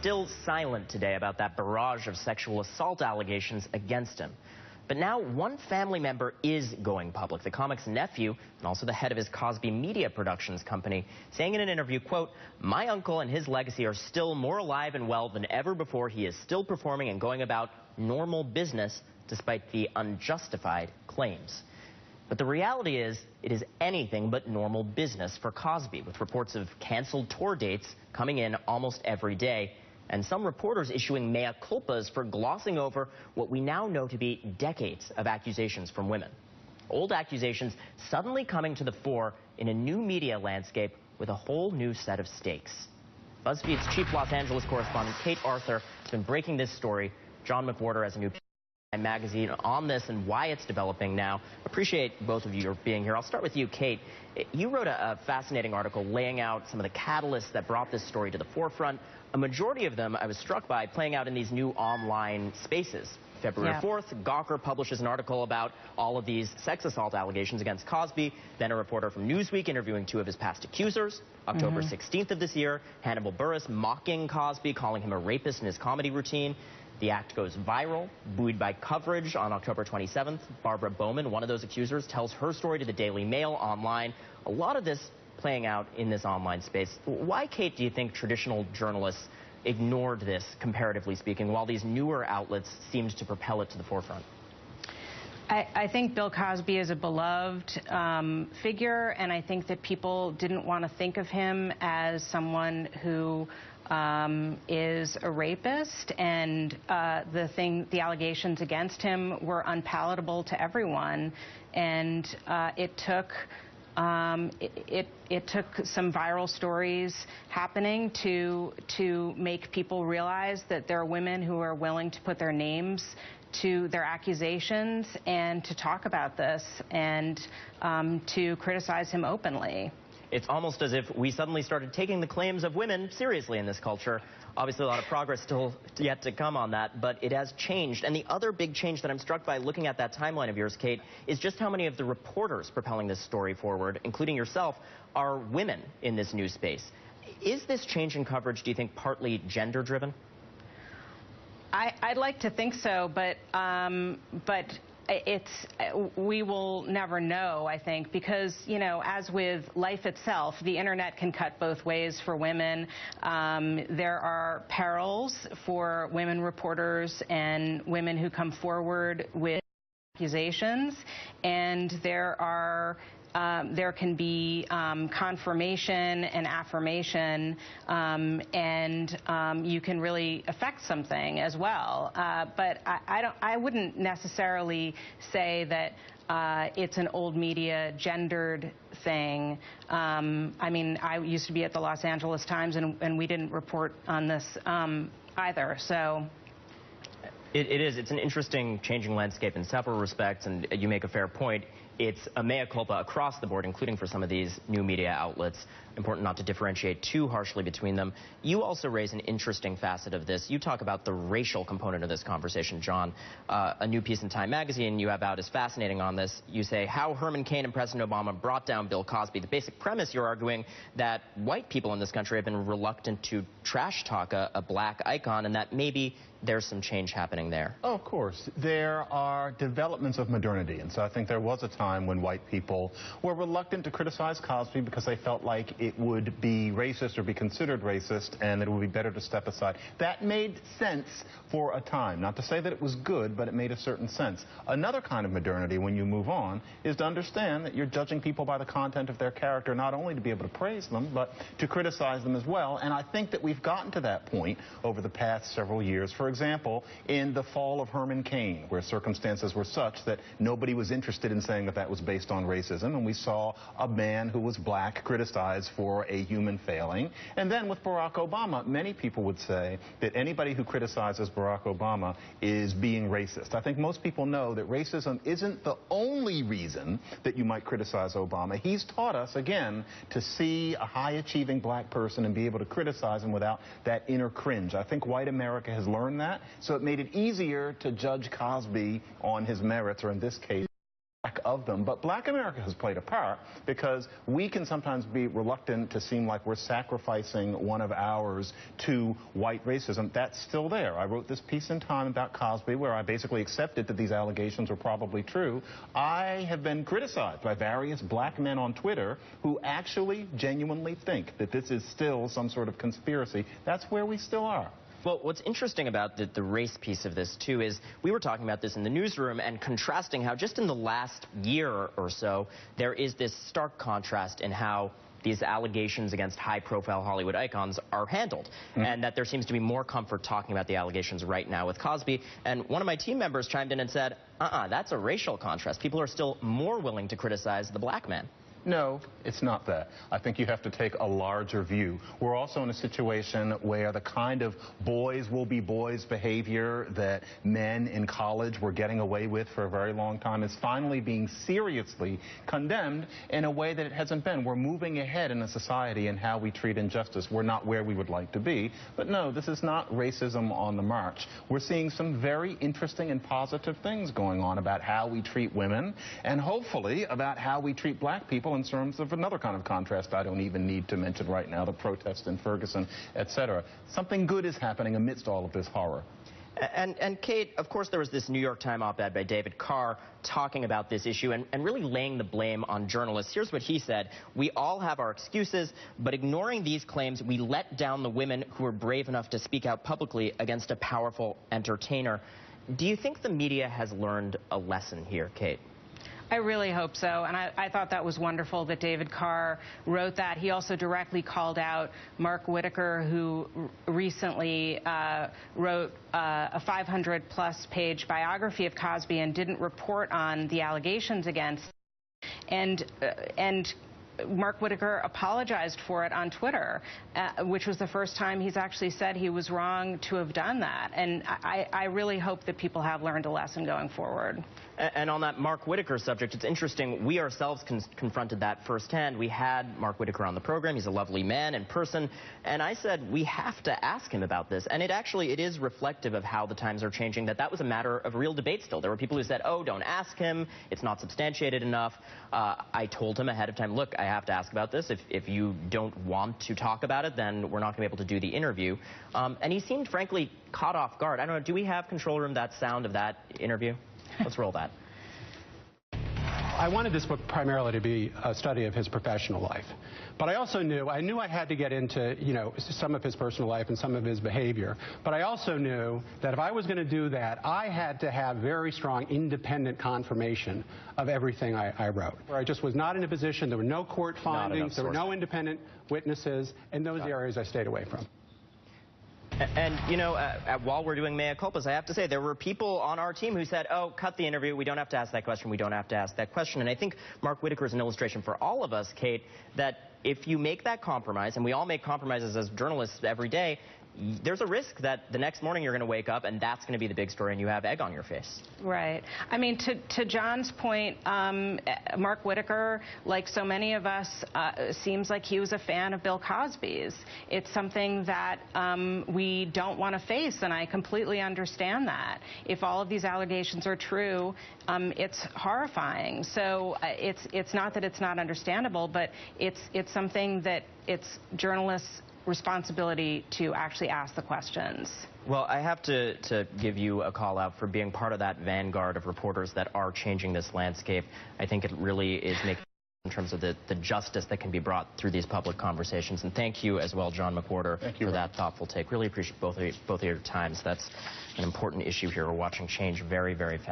still silent today about that barrage of sexual assault allegations against him. But now one family member is going public, the comic's nephew and also the head of his Cosby Media Productions company, saying in an interview, quote, "My uncle and his legacy are still more alive and well than ever before. He is still performing and going about normal business despite the unjustified claims." But the reality is, it is anything but normal business for Cosby, with reports of canceled tour dates coming in almost every day, and some reporters issuing mea culpas for glossing over what we now know to be decades of accusations from women. Old accusations suddenly coming to the fore in a new media landscape with a whole new set of stakes. BuzzFeed's chief Los Angeles correspondent Kate Aurthur has been breaking this story. John McWhorter has a new magazine on this and why it's developing now. Appreciate both of you being here. I'll start with you, Kate. You wrote a fascinating article laying out some of the catalysts that brought this story to the forefront. A majority of them I was struck by playing out in these new online spaces. February 4th, Gawker publishes an article about all of these sex assault allegations against Cosby. Then a reporter from Newsweek interviewing two of his past accusers. October 16th of this year, Hannibal Buress mocking Cosby, calling him a rapist in his comedy routine. The act goes viral, buoyed by coverage. On October 27th, Barbara Bowman, one of those accusers, tells her story to the Daily Mail online. A lot of this playing out in this online space. Why, Kate, do you think traditional journalists ignored this, comparatively speaking, while these newer outlets seemed to propel it to the forefront? I think Bill Cosby is a beloved figure, and I think that people didn't want to think of him as someone who is a rapist, and the allegations against him were unpalatable to everyone, and it took some viral stories happening to make people realize that there are women who are willing to put their names to their accusations and to talk about this and to criticize him openly. It's almost as if we suddenly started taking the claims of women seriously in this culture. Obviously, a lot of progress still yet to come on that, but it has changed. And the other big change that I'm struck by looking at that timeline of yours, Kate, is just how many of the reporters propelling this story forward, including yourself, are women in this news space. Is this change in coverage, do you think, partly gender-driven? I'd like to think so, but we will never know, I think, because, you know, as with life itself, the internet can cut both ways for women. There are perils for women reporters and women who come forward with accusations, and there can be confirmation and affirmation, and you can really affect something as well. But I wouldn't necessarily say that it's an old media gendered thing. I mean, I used to be at the Los Angeles Times, and we didn't report on this either. So. It's an interesting changing landscape in several respects, and you make a fair point. It's a mea culpa across the board, including for some of these new media outlets. Important not to differentiate too harshly between them. You also raise an interesting facet of this. You talk about the racial component of this conversation, John. A new piece in Time magazine you have out is fascinating on this. You say how Herman Cain and President Obama brought down Bill Cosby. The basic premise, you're arguing that white people in this country have been reluctant to trash talk a black icon, and that maybe there's some change happening there. Oh, of course. There are developments of modernity, and so I think there was a time when white people were reluctant to criticize Cosby because they felt like it would be racist or be considered racist, and that it would be better to step aside. That made sense for a time. Not to say that it was good, but it made a certain sense. Another kind of modernity, when you move on, is to understand that you're judging people by the content of their character, not only to be able to praise them, but to criticize them as well. And I think that we've gotten to that point over the past several years. For example, in the fall of Herman Cain, where circumstances were such that nobody was interested in saying that that was based on racism, and we saw a man who was black criticized for a human failing. And then with Barack Obama, many people would say that anybody who criticizes Barack Obama is being racist. I think most people know that racism isn't the only reason that you might criticize Obama. He's taught us, again, to see a high-achieving black person and be able to criticize him without that inner cringe. I think white America has learned that, so it made it easier to judge Cosby on his merits, or in this case, of them, but Black America has played a part because we can sometimes be reluctant to seem like we're sacrificing one of ours to white racism. That's still there. I wrote this piece in Time about Cosby where I basically accepted that these allegations were probably true. I have been criticized by various black men on Twitter who actually genuinely think that this is still some sort of conspiracy. That's where we still are. Well, what's interesting about the race piece of this, too, is we were talking about this in the newsroom and contrasting how just in the last year or so, there is this stark contrast in how these allegations against high-profile Hollywood icons are handled, and that there seems to be more comfort talking about the allegations right now with Cosby. And one of my team members chimed in and said, that's a racial contrast. People are still more willing to criticize the black man. No, it's not that. I think you have to take a larger view. We're also in a situation where the kind of boys will be boys behavior that men in college were getting away with for a very long time is finally being seriously condemned in a way that it hasn't been. We're moving ahead in a society in how we treat injustice. We're not where we would like to be. But no, this is not racism on the march. We're seeing some very interesting and positive things going on about how we treat women and hopefully about how we treat black people in terms of another kind of contrast I don't even need to mention right now, the protests in Ferguson, etc. Something good is happening amidst all of this horror. And Kate, of course, there was this New York Times op-ed by David Carr talking about this issue and really laying the blame on journalists. Here's what he said. We all have our excuses, but ignoring these claims, we let down the women who were brave enough to speak out publicly against a powerful entertainer. Do you think the media has learned a lesson here, Kate? I really hope so, and I thought that was wonderful that David Carr wrote that. He also directly called out Mark Whitaker, who recently wrote a 500-plus page biography of Cosby and didn't report on the allegations against him. And Mark Whitaker apologized for it on Twitter, which was the first time he's actually said he was wrong to have done that. And I really hope that people have learned a lesson going forward. And on that Mark Whitaker subject, it's interesting. We ourselves confronted that firsthand. We had Mark Whitaker on the program. He's a lovely man in person. And I said, we have to ask him about this. And it is reflective of how the times are changing, that was a matter of real debate still. There were people who said, oh, don't ask him. It's not substantiated enough. I told him ahead of time, look, I have to ask about this. If you don't want to talk about it, then we're not going to be able to do the interview. And he seemed, frankly, caught off guard. I don't know, do we have, control room, that sound of that interview? Let's roll that. I wanted this book primarily to be a study of his professional life. But I also knew I had to get into, some of his personal life and some of his behavior. But I also knew that if I was going to do that, I had to have very strong independent confirmation of everything I wrote. Where I just was not in a position, there were no court findings, there were no independent witnesses, and those areas I stayed away from. And, while we're doing mea culpas, I have to say, there were people on our team who said, oh, cut the interview. We don't have to ask that question. We don't have to ask that question. And I think Mark Whitaker is an illustration for all of us, Kate, that if you make that compromise, and we all make compromises as journalists every day, there's a risk that the next morning you're going to wake up and that's going to be the big story and you have egg on your face. Right. I mean, to John's point, Mark Whitaker, like so many of us, seems like he was a fan of Bill Cosby's. It's something that we don't want to face, and I completely understand that. If all of these allegations are true, it's horrifying. So it's not that it's not understandable, but it's something that it's journalists' responsibility to actually ask the questions. Well, I have to give you a call out for being part of that vanguard of reporters that are changing this landscape. I think it really is making in terms of the justice that can be brought through these public conversations. And thank you as well, John McWhorter, for that thoughtful take. Really appreciate both of your times. That's an important issue here. We're watching change very, very fast.